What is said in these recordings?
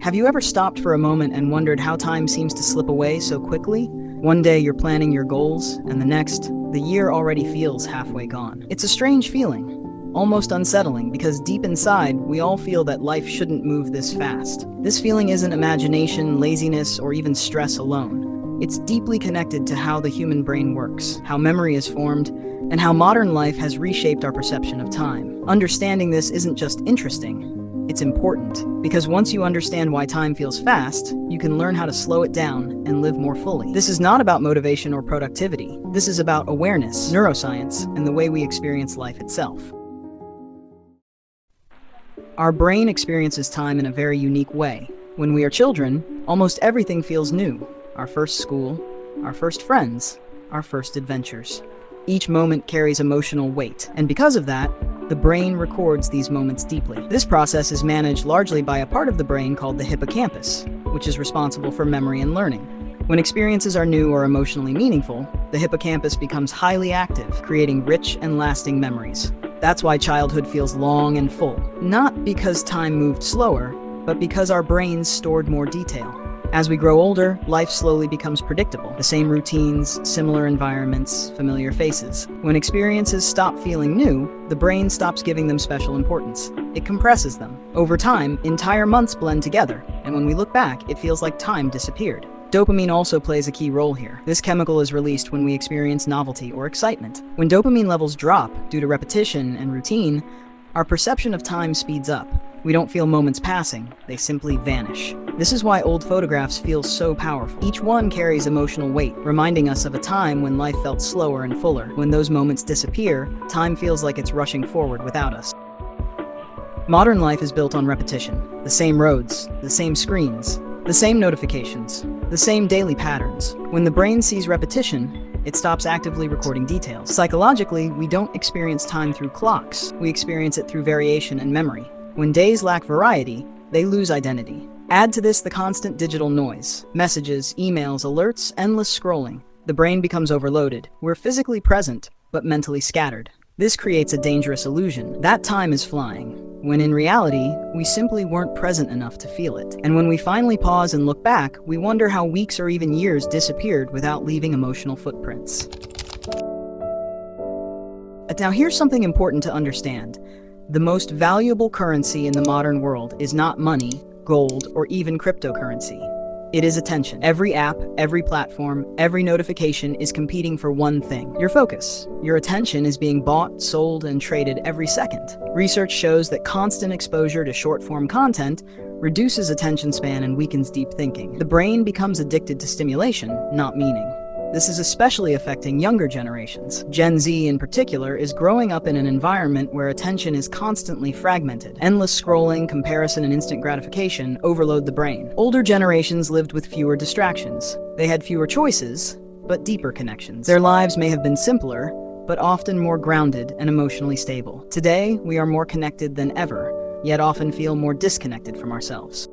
Have you ever stopped for a moment and wondered how time seems to slip away so quickly? One day you're planning your goals, and the next, the year already feels halfway gone. It's a strange feeling, almost unsettling, because deep inside, we all feel that life shouldn't move this fast. This feeling isn't imagination, laziness, or even stress alone. It's deeply connected to how the human brain works, how memory is formed, and how modern life has reshaped our perception of time. Understanding this isn't just interesting, it's important, because once you understand why time feels fast, you can learn how to slow it down and live more fully. This is not about motivation or productivity. This is about awareness, neuroscience, and the way we experience life itself. Our brain experiences time in a very unique way. When we are children, almost everything feels new. Our first school, our first friends, our first adventures. Each moment carries emotional weight, and because of that, the brain records these moments deeply. This process is managed largely by a part of the brain called the hippocampus, which is responsible for memory and learning. When experiences are new or emotionally meaningful, the hippocampus becomes highly active, creating rich and lasting memories. That's why childhood feels long and full. Not because time moved slower, but because our brains stored more detail. As we grow older, life slowly becomes predictable. The same routines, similar environments, familiar faces. When experiences stop feeling new, the brain stops giving them special importance. It compresses them. Over time, entire months blend together, and when we look back, it feels like time disappeared. Dopamine also plays a key role here. This chemical is released when we experience novelty or excitement. When dopamine levels drop due to repetition and routine, our perception of time speeds up. We don't feel moments passing, they simply vanish. This is why old photographs feel so powerful. Each one carries emotional weight, reminding us of a time when life felt slower and fuller. When those moments disappear, time feels like it's rushing forward without us. Modern life is built on repetition. The same roads, the same screens, the same notifications, the same daily patterns. When the brain sees repetition, it stops actively recording details. Psychologically, we don't experience time through clocks. We experience it through variation and memory. When days lack variety, they lose identity. Add to this the constant digital noise. Messages, emails, alerts, endless scrolling. The brain becomes overloaded. We're physically present, but mentally scattered. This creates a dangerous illusion that time is flying, when in reality, we simply weren't present enough to feel it. And when we finally pause and look back, we wonder how weeks or even years disappeared without leaving emotional footprints. Now here's something important to understand. The most valuable currency in the modern world is not money, gold, or even cryptocurrency. It is attention. Every app, every platform, every notification is competing for one thing: your focus. Your attention is being bought, sold, and traded every second. Research shows that constant exposure to short-form content reduces attention span and weakens deep thinking. The brain becomes addicted to stimulation, not meaning. This is especially affecting younger generations. Gen Z, in particular, is growing up in an environment where attention is constantly fragmented. Endless scrolling, comparison, and instant gratification overload the brain. Older generations lived with fewer distractions. They had fewer choices, but deeper connections. Their lives may have been simpler, but often more grounded and emotionally stable. Today, we are more connected than ever, yet often feel more disconnected from ourselves.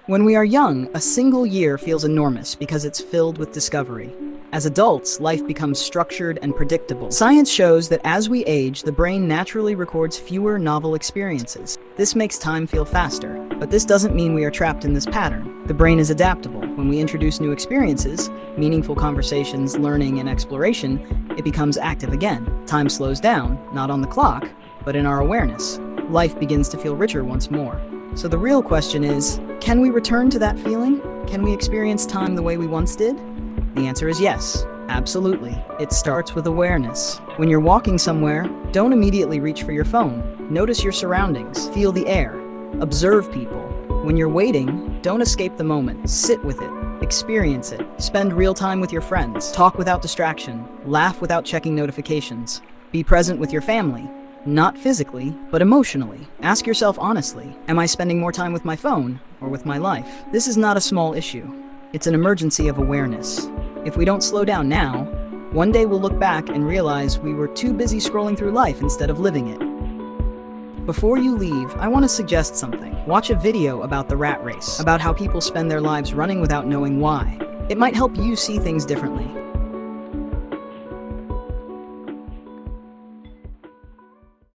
When we are young, a single year feels enormous because it's filled with discovery. As adults, life becomes structured and predictable. Science shows that as we age, the brain naturally records fewer novel experiences. This makes time feel faster, but this doesn't mean we are trapped in this pattern. The brain is adaptable. When we introduce new experiences, meaningful conversations, learning, and exploration, it becomes active again. Time slows down, not on the clock, but in our awareness. Life begins to feel richer once more. So the real question is, can we return to that feeling? Can we experience time the way we once did? The answer is yes, absolutely. It starts with awareness. When you're walking somewhere, don't immediately reach for your phone. Notice your surroundings, feel the air, observe people. When you're waiting, don't escape the moment. Sit with it, experience it. Spend real time with your friends. Talk without distraction. Laugh without checking notifications. Be present with your family. Not physically, but emotionally. Ask yourself honestly, am I spending more time with my phone or with my life? This is not a small issue. It's an emergency of awareness. If we don't slow down now, one day we'll look back and realize we were too busy scrolling through life instead of living it. Before you leave, I want to suggest something. Watch a video about the rat race, about how people spend their lives running without knowing why. It might help you see things differently.